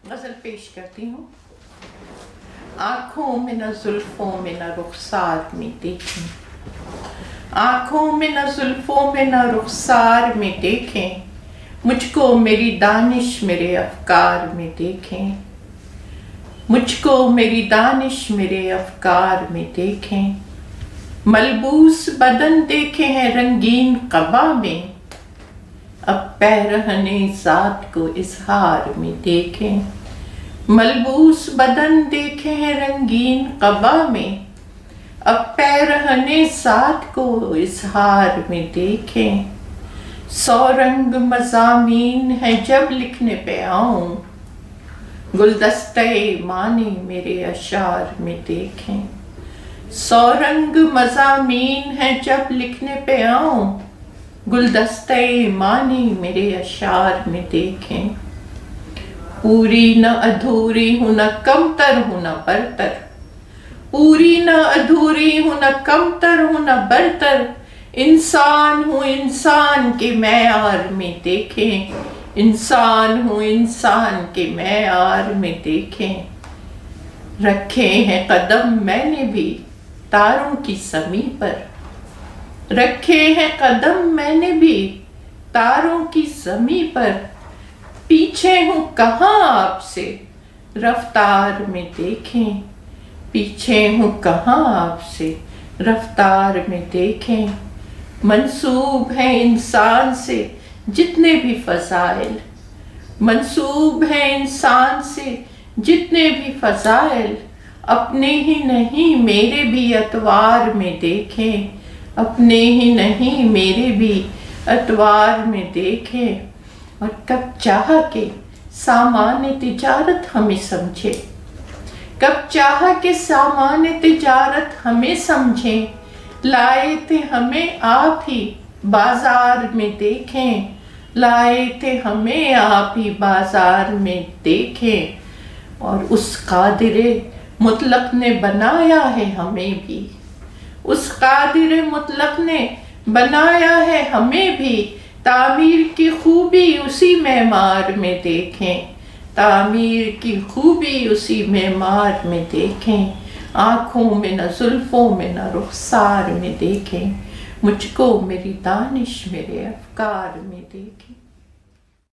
غزل پیش کرتی ہوں۔ آنکھوں میں نہ زلفوں میں نہ رخسار میں دیکھیں، آنکھوں میں نہ زلفوں میں نہ رخسار میں دیکھیں، مجھ کو میری دانش میرے افکار میں دیکھیں، مجھ کو میری دانش میرے افکار میں دیکھیں، ملبوس بدن دیکھے ہیں رنگین قبا میں، اب پیرہن ذات کو اظہار میں دیکھیں، ملبوس بدن دیکھے ہیں رنگین قبا میں، اب پیرہن ذات کو اظہار میں دیکھیں، 100 رنگ مضامین ہیں جب لکھنے پہ آؤں، گلدستہ معنی میرے اشعار میں دیکھیں، 100 رنگ مضامین ہیں جب لکھنے پہ آؤں، گلدستہ معنی میرے اشعار میں دیکھیں، پوری نہ ادھوری ہوں نہ کمتر ہوں نہ برتر، پوری نہ ادھوری ہوں نہ کمتر ہوں نہ برتر، انسان ہوں انسان کے معیار میں دیکھیں، انسان ہوں انسان کے معیار میں دیکھیں، رکھے ہیں قدم میں نے بھی تاروں کی سمی پر، رکھے ہیں قدم میں نے بھی تاروں کی سمی پر، پیچھے ہوں کہاں آپ سے رفتار میں دیکھیں، پیچھے ہوں کہاں آپ سے رفتار میں دیکھیں، منسوب ہیں انسان سے جتنے بھی فضائل، منسوب ہیں انسان سے جتنے بھی فضائل، اپنے ہی نہیں میرے بھی اطوار میں دیکھیں، اپنے ہی نہیں میرے بھی اطوار میں دیکھیں، اور کب چاہا کہ سامان تجارت ہمیں سمجھے، کب چاہا کہ سامان تجارت ہمیں سمجھیں، لائے تھے ہمیں آپ ہی بازار میں دیکھیں، لائے تھے ہمیں آپ ہی بازار میں دیکھیں، اور اس قادر مطلق نے بنایا ہے ہمیں بھی، اس قادر مطلق نے بنایا ہے ہمیں بھی، تعمیر کی خوبی اسی معمار میں دیکھیں، تعمیر کی خوبی اسی معمار میں دیکھیں، آنکھوں میں نہ زلفوں میں نہ رخسار میں دیکھیں، مجھ کو میری دانش میرے افکار میں دیکھیں۔